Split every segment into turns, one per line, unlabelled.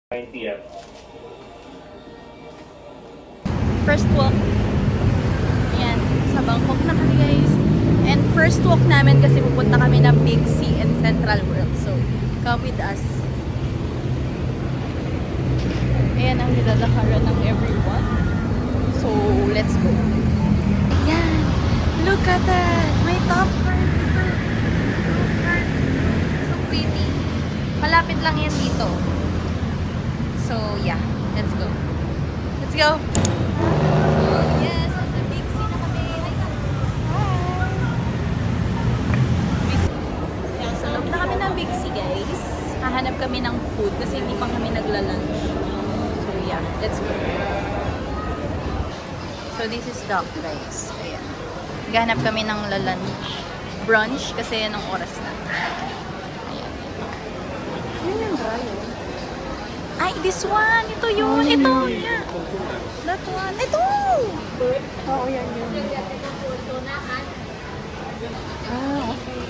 90th.
First walk. Ayan, sa Bangkok na kami guys. And first walk namin kasi pupunta kami ng Big C and Central World. So, come with us. Ayan ang nilalakaran ng everyone. So, let's go. Ayan. Look at that. My top card. So pretty. Malapit lang yan dito. So, yeah. Let's go. Let's go. Yes, nasa Big C na kami. Hi. Yan, sa loob na kami ng Big C, guys. Hahanap kami ng food kasi hindi pa kami nagla-lunch. So, yeah. Let's go. So, this is Doc, guys. Ayan. Gahanap kami ng lunch. Brunch kasi yan ang oras na. Ayan. Yun yung dryer. Ay, this one! Ito yun! Ito! Yeah. That one! Ito! Oo, yan yun. Okay.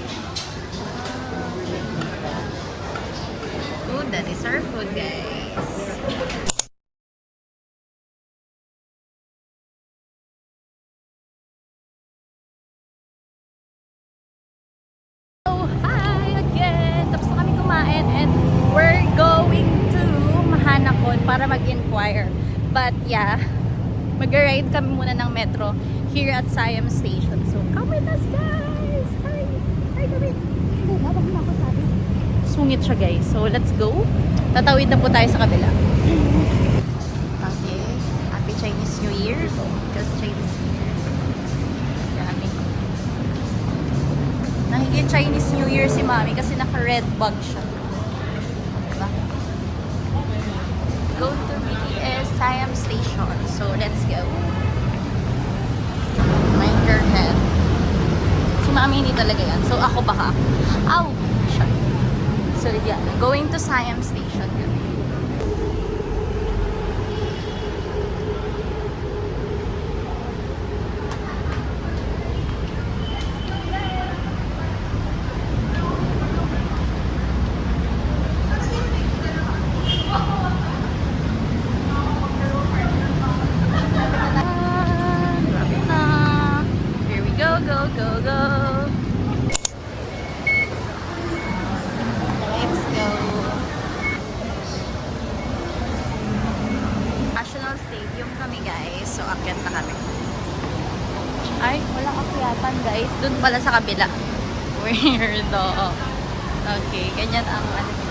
Food, that is our food, guys. So, hi again! Tapos na kami kumain and we're going to Mahanakon para mag-inquire. But yeah, mag-ride kami muna ng metro here at Siam Station. So, come with us, guys! Hi! Hi, kami! Habang na ako sabi. Sungit siya, guys. So, let's go. Tatawid na po tayo sa kabila. Okay. Happy Chinese New Year. Because Chinese New Year. Dami. Nangiging Chinese New Year si Mami kasi naka-red bag siya. Diba? Go to BTS Siam Station. So, let's go. Mind your head. Si Mami hindi talaga yan. So, ako baka. Ow! Siya. So, yeah. Going to Siam Station. Go, go. Let's go. National Stadium kami, guys. So, akyat na kami. Ay, walang akyatan, guys. Doon pala sa kabila. Weirdo. Okay, ganyan ang ano.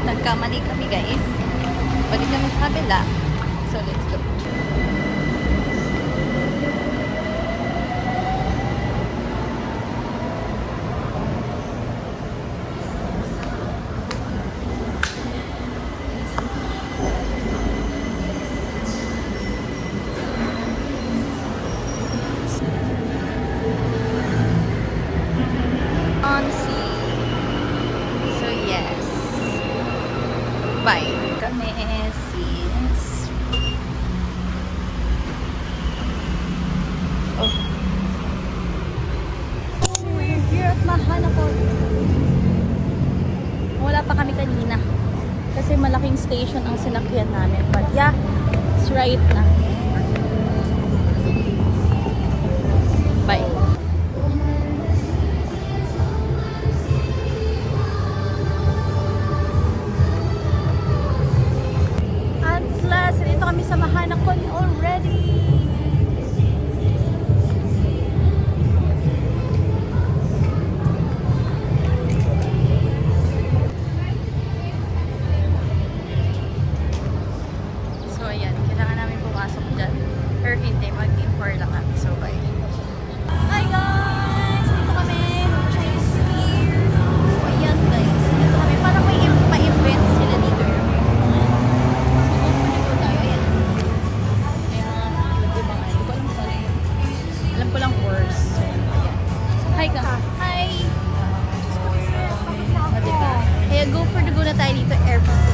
Nagkamali kami, guys. Balik kami sa kabila. So, let's go. On sea. So, yes. Bye. Kami since we're here at Mahanakon. Wala pa kami kanina kasi malaking station ang sinakyan namin, but yeah, it's right na. Bye. Dito kami sa Mahanakon already. So ayan, kailangan namin pumasok dyan. Pero hindi, mag-import lang kami. So bye. Hi guys! Dito kami. Chinese New Year. So ayan guys. Dito kami. Parang may pa-event sila dito. Alam ko lang worse. So, ayan. Hi ka. Hi! Diba? Kaya go for the go na tayo dito. Airport.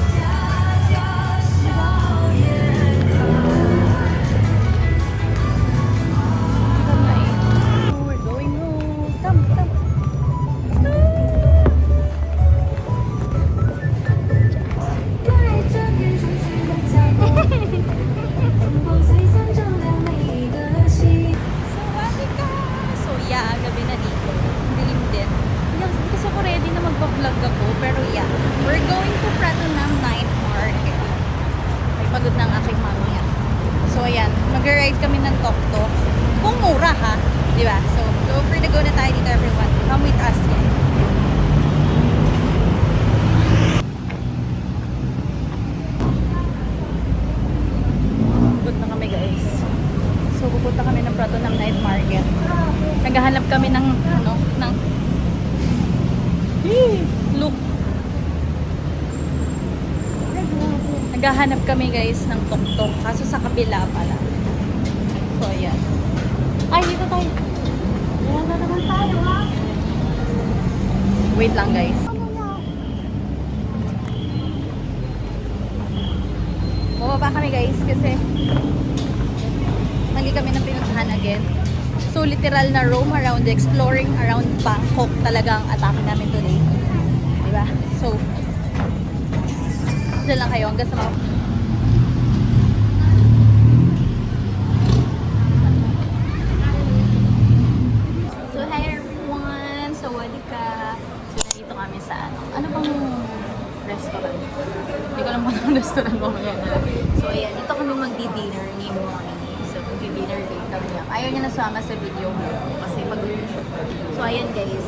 We're going to Pratunam Night Market. May pagod ng aking mami. So, ayan. Mag-ride kami ng tok-tok. Kung mura, ha? Di ba? So, go for the go na tayo dito, everyone. Come with us, guys. Pagod na kami, guys. So, pupunta kami ng Pratunam Night Market. Naghahanap kami ng, look. Naghahanap kami, guys, ng tok-tok. Kaso sa kabila pala. So, ayan. Ay, dito tayo.
Ayan na naman tayo, ha?
Wait lang, guys. Bumaba kami, guys, kasi mali kami ng pinuntahan again. So, literal na roam around, exploring around Bangkok talaga ang atake namin today. Diba? So, dyan lang kayo hanggang sa mga... So, hi everyone! So, wali ka. So, nandito kami sa ano bang restaurant? Hindi ko alam kung anong restaurant mamaya na lang. So, ayan. Dito kami magdi-dinner ni Mommy. So, magdi-dinner date kami niya. Ayaw niya nasama sa video mo kasi mag-shoot. So, ayan guys.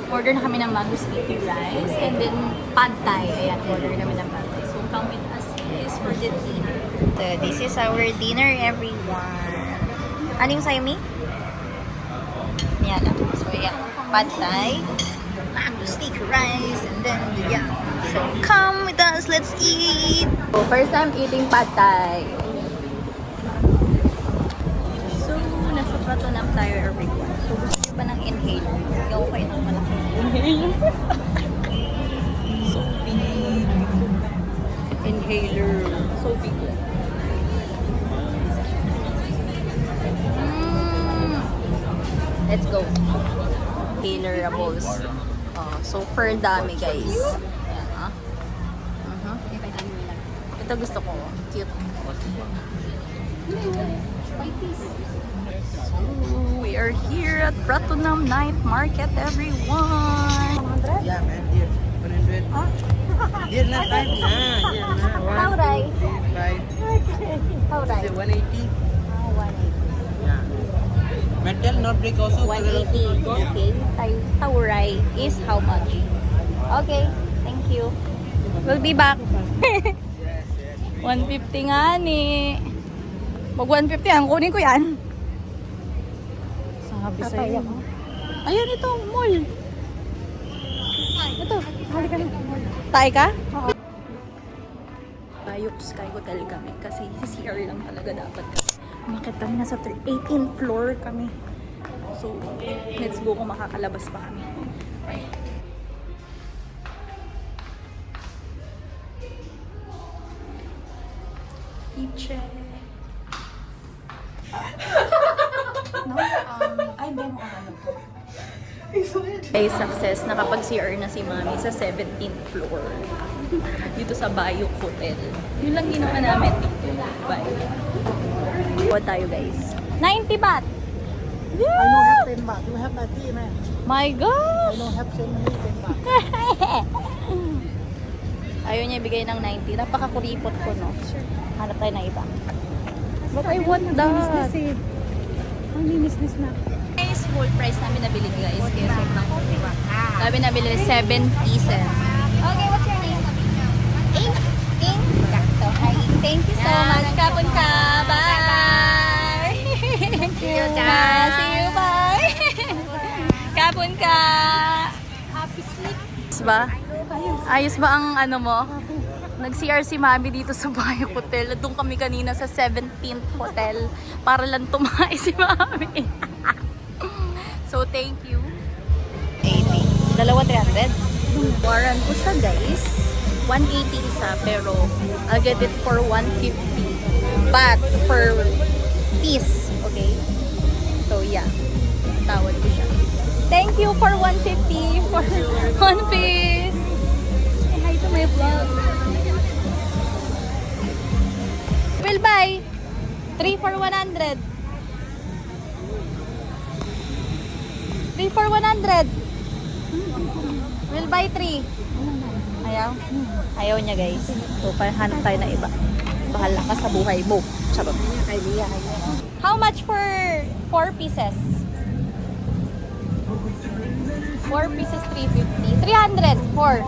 Order na kami ng mango sticky rice and then pad thai. Ayan, order kami ng pad thai. So, come with us guys for the dinner. So, this is our dinner, everyone. Anong sa'yo, Mi? Yan lang. So, ayan. Pad thai, mango sticky rice, and then, yeah. So, come with us. Let's eat! So, first time eating pad thai. So, nasa Pratunam tayo, everyone. So, gusto nyo ba ng inhaler? Ikaw kayo ng malaking inhaler. So big. Inhaler. So big. Let's go. Inhalables. Super dami, guys. Ayan, ha? Ito gusto ko. Cute. We are here at Pratunam Night Market, everyone.
Yeah, man, dear. 100. Dear, not right now. Yeah,
How right?
Right.
How right?
180.
180.
Yeah. Metal, not brick also.
180. Okay. Tauray is how much? Okay. Thank you. We'll be back. 150 nga ni. Mag 150 ang kunin ko yan. Sabi sa'yo. Ayan ito, mall. Ito, halika na. Tayo ka? Oo. Bayok Sky Hotel kami kasi CR lang talaga dapat kami. Umakit kami, nasa 18th floor kami. So, let's go kung makakalabas pa kami. Bye. Teacher. No? Ay, hindi mo alam po. Ay, success. Nakapag-CR na si Mami sa 17th floor. Dito sa Bayok Hotel. Yun lang ginawa namin dito. Bye. What tayo, guys? 90 baht!
I don't have 10 baht. You have 90, man.
My gosh!
I don't have 10 baht.
Ayaw niya ibigay ng 90. Napakakuripot ko, no? Hanap tayo ng iba. But I want that.
Ang linis na.
Guys, full price namin nabili, guys. Kaya sobrang kuha. Namin nabili 7 pieces. Okay, what's your name? Ing? Ing? So, hi. Thank you so much. Kapon ka. Bye! Thank you. See you. Bye! Kapon ka.
Happy sleep.
Ayos ba? Ayos ba ang ano mo? Nag-CR si Mami dito sa Bayok Hotel. Doon kami kanina sa 17th Hotel para lang tumae si Mami. So, thank you. 80. Dalawa 300. Waran ko siya, guys. 180 isa, pero I'll get it for 150. But, per piece. Okay? So, yeah. Tawad ko siya. Thank you for 150 for one piece. Say hi to my vlog. Will buy 3 for 100. 3 for 100. We'll buy 3. Ayaw? lang. Ayaw niya guys. So, hanap tayo na iba. Bahala ka sa buhay mo. Sabag. How much for 4 pieces? 4 pieces, 350. 300. 4.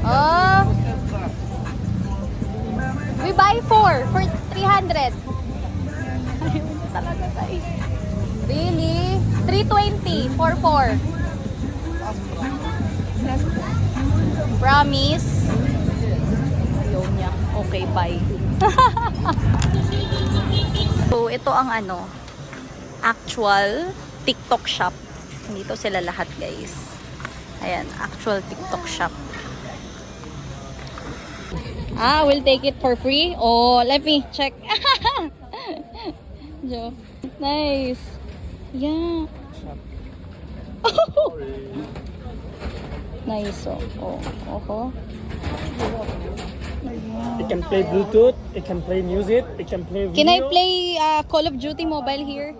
Oh. We buy 4 for 300. Ayaw niya talaga guys. Really? 320 for 4. Promise? Ayaw niya. Okay, bye. So, ito ang actual TikTok shop. Dito sila lahat, guys. Ayan, actual TikTok shop. We'll take it for free. Oh, let me check. Jo. Nice. Yeah. Nice. Oh.
It can play Bluetooth, it can play music, it can play video.
Can I play Call of Duty Mobile here?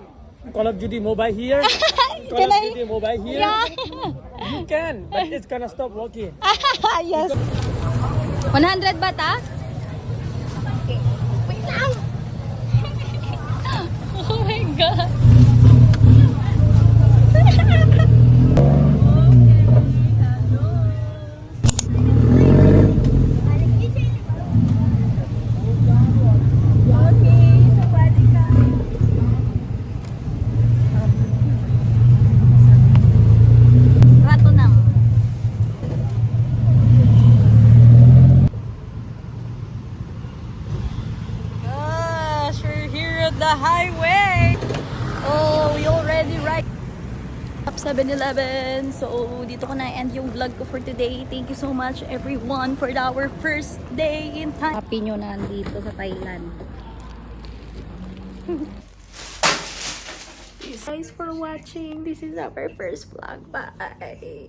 Call of Duty Mobile here? Call
Can
of
I?
Duty Mobile here?
Yeah.
You can, but it's gonna stop working.
Yes. 100 ba ta? Okay. Wait lang. Oh my God. Rato nang. Gosh, we're here at the highway. Oh, we already right up 7-Eleven. So, dito ko na-end yung vlog ko for today. Thank you so much everyone for our first day in Thailand. Happy nyo na dito sa Thailand. Thanks guys for watching. This is our first vlog. Bye!